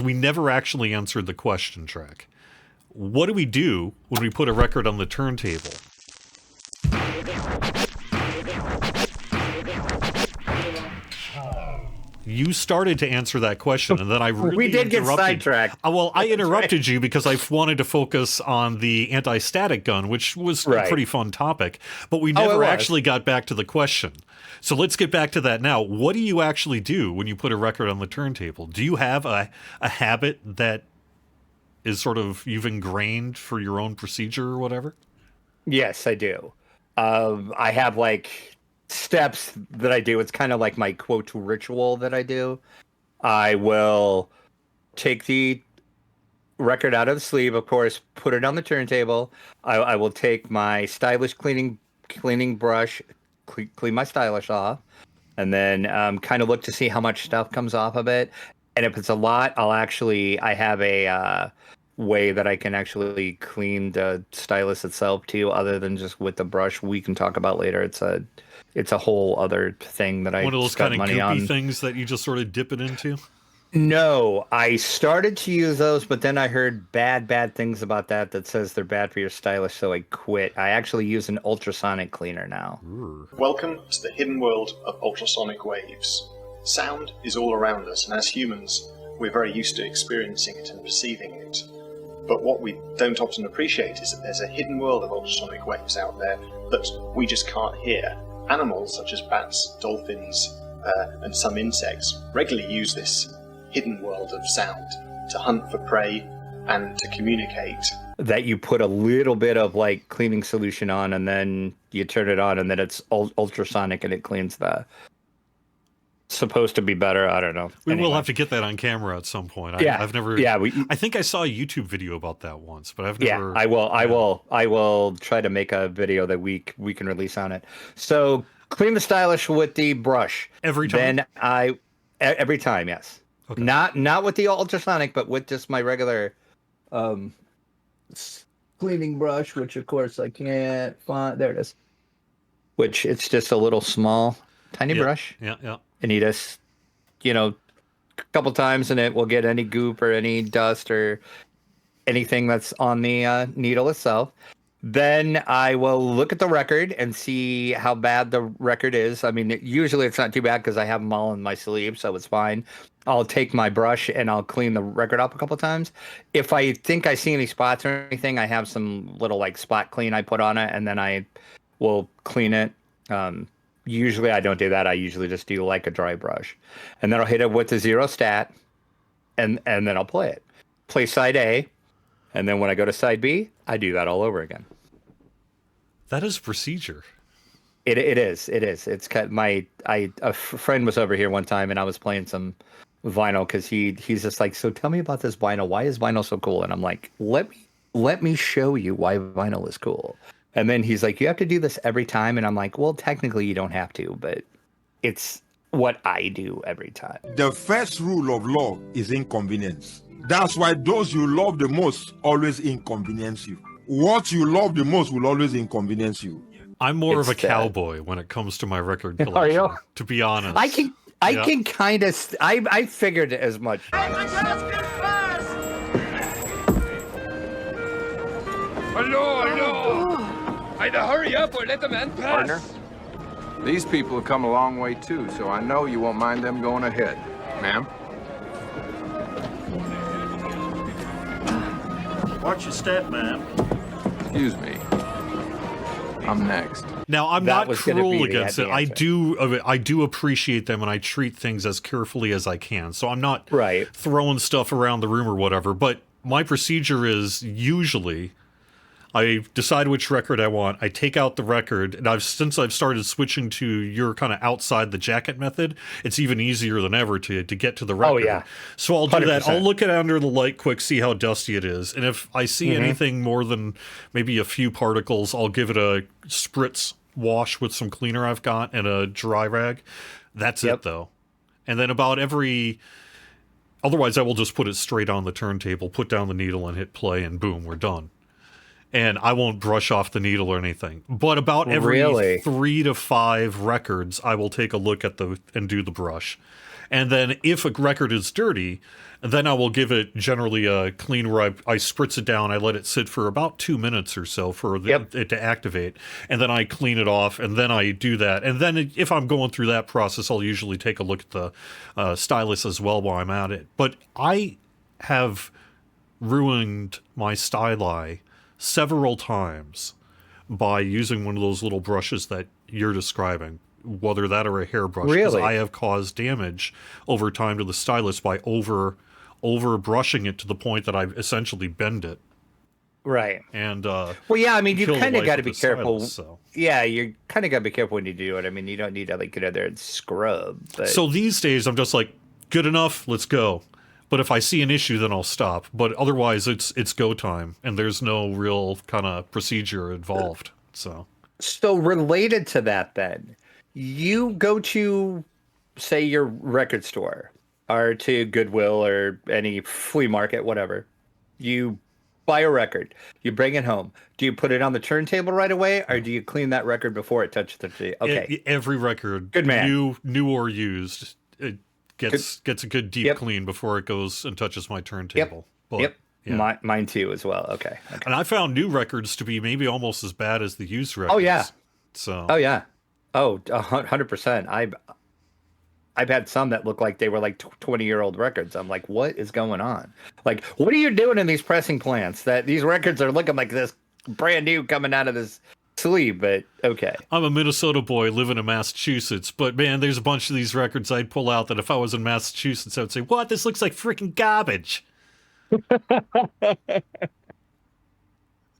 We never actually answered the question, Trek. What do we do when we put a record on the turntable? You started to answer that question, and then I really We did get interrupted. sidetracked. Well, I interrupted you because I wanted to focus on the anti-static gun, which was a pretty fun topic, but we never actually got back to the question. So let's get back to that now. What do you actually do when you put a record on the turntable? Do you have a habit that is sort of you've ingrained for your own procedure or whatever? Yes, I do. I have like steps that I do. It's kind of like my quote ritual that I do. I will take the record out of the sleeve, of course, put it on the turntable. I will take my stylish cleaning brush, clean my stylish off, and then kind of look to see how much stuff comes off of it. And if it's a lot, I have a way that I can actually clean the stylus itself too, other than just with the brush. We can talk about later. It's a whole other thing that I one of those kind of money goopy on. things that you just sort of dip it into. No, I started to use those, but then I heard bad things about that says they're bad for your stylus, so I quit. I actually use an ultrasonic cleaner now. Welcome to the hidden world of ultrasonic waves. Sound is all around us, and as humans, we're very used to experiencing it and perceiving it. But what we don't often appreciate is that there's a hidden world of ultrasonic waves out there that we just can't hear. Animals such as bats, dolphins, and some insects regularly use this hidden world of sound to hunt for prey and to communicate. That you put a little bit of like cleaning solution on, and then you turn it on, and then it's ultrasonic and it cleans the. Supposed to be better. I don't know. We will have to get that on camera at some point. I've never. Yeah, I think I saw a YouTube video about that once, but I've never. Yeah, I will try to make a video that we can release on it. So clean the stylish with the brush every time. Then every time, yes. Okay. Not with the ultrasonic, but with just my regular cleaning brush, which of course I can't find. There it is. Which it's just a little small, tiny brush. Yeah. And you just, a couple times, and it will get any goop or any dust or anything that's on the needle itself. Then I will look at the record and see how bad the record is. I mean, usually it's not too bad because I have them all in my sleeve, so it's fine. I'll take my brush and I'll clean the record up a couple times. If I think I see any spots or anything, I have some little like spot clean I put on it, and then I will clean it. Usually I don't do that. I usually just do like a dry brush, and then I'll hit it with the zero stat, and then I'll play it. Play side A, and then when I go to side B, I do that all over again. That is procedure. It is. It's a friend was over here one time, and I was playing some vinyl because he's just like, so tell me about this vinyl. Why is vinyl so cool? And I'm like, let me show you why vinyl is cool. And then he's like, you have to do this every time. And I'm like, well, technically you don't have to, but it's what I do every time. The first rule of love is inconvenience. That's why those you love the most always inconvenience you. What you love the most will always inconvenience you. I'm more of a cowboy when it comes to my record collection, Are you? To be honest. I can kind of, I figured as much. Hello. Either hurry up or let the man pass. Partner, these people have come a long way too, so I know you won't mind them going ahead. Ma'am? Watch your step, ma'am. Excuse me. I'm next. Now, I'm not cruel against it. I do appreciate them, and I treat things as carefully as I can. So I'm not throwing stuff around the room or whatever. But my procedure is usually I decide which record I want. I take out the record, and since I've started switching to your kind of outside the jacket method, it's even easier than ever to get to the record. Oh, yeah. So I'll do 100%. that. I'll look at it under the light quick, see how dusty it is. And if I see anything more than maybe a few particles, I'll give it a spritz wash with some cleaner I've got and a dry rag. That's it, though. And then otherwise I will just put it straight on the turntable, put down the needle and hit play, and boom, we're done. And I won't brush off the needle or anything. But about every 3 to 5 records, I will take a look at and do the brush. And then if a record is dirty, then I will give it generally a clean where I spritz it down. I let it sit for about 2 minutes or so for it to activate. And then I clean it off, and then I do that. And then if I'm going through that process, I'll usually take a look at the stylus as well while I'm at it. But I have ruined my styli several times by using one of those little brushes that you're describing, whether that or a hairbrush. Because I have caused damage over time to the stylus by over brushing it to the point that I've essentially bend it. Right. And well, yeah, I mean, you kind of got to be careful. Stylus, so. Yeah, you kind of got to be careful when you do it. I mean, you don't need to like get in there and scrub. But... So these days, I'm just like, good enough, let's go. But if I see an issue, then I'll stop. But otherwise, it's go time, and there's no real kind of procedure involved. So related to that, then you go to, say, your record store or to Goodwill or any flea market, whatever. You buy a record, you bring it home. Do you put it on the turntable right away, or do you clean that record before it touches the tree? Okay, every record, good man, new or used, it gets a good deep clean before it goes and touches my turntable. But, yeah. Mine too as well. Okay. And I found new records to be maybe almost as bad as the used records. Oh yeah. So. Oh yeah. Oh, 100%. I've had some that look like they were like 20-year-old records. I'm like, what is going on? Like, what are you doing in these pressing plants that these records are looking like this brand new coming out of this sleeve? But okay. I'm a Minnesota boy living in Massachusetts, but man, there's a bunch of these records I'd pull out that if I was in Massachusetts, I would say, what? This looks like freaking garbage.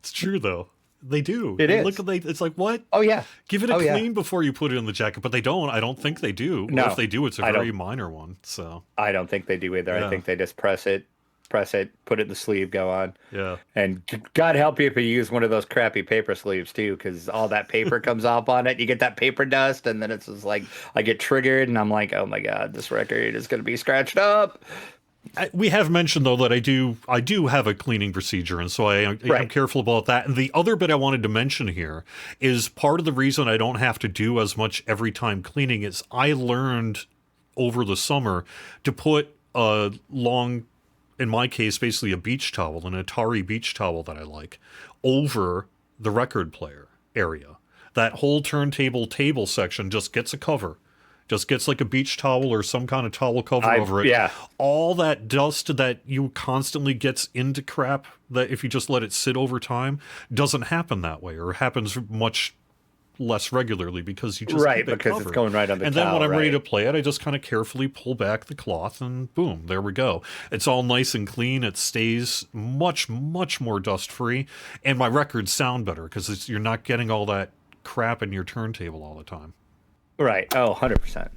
It's true though. They do. It is. It's like, what? Oh yeah. Give it a clean before you put it in the jacket, but they don't. I don't think they do. No, or if they do, it's a very minor one. So I don't think they do either. Yeah. I think they just press it, put it in the sleeve, go on. Yeah. And God help you if you use one of those crappy paper sleeves too, because all that paper comes off on it. You get that paper dust, and then it's just like I get triggered, and I'm like, oh my God, this record is going to be scratched up. We have mentioned though that I do have a cleaning procedure, and so I'm careful about that. And the other bit I wanted to mention here is part of the reason I don't have to do as much every time cleaning is I learned over the summer to put a long, in my case, basically a beach towel, an Atari beach towel that I like, over the record player area. That whole turntable table section just gets a cover. Just gets like a beach towel or some kind of towel cover over it. Yeah. All that dust that you constantly gets into crap that if you just let it sit over time doesn't happen that way, or happens much less regularly because you just keep it because covered. It's going right on the and towel, then when I'm ready to play it, I just kind of carefully pull back the cloth and boom, there we go. It's all nice and clean. It stays much more dust free, and my records sound better because you're not getting all that crap in your turntable all the time. Right. Oh, 100%.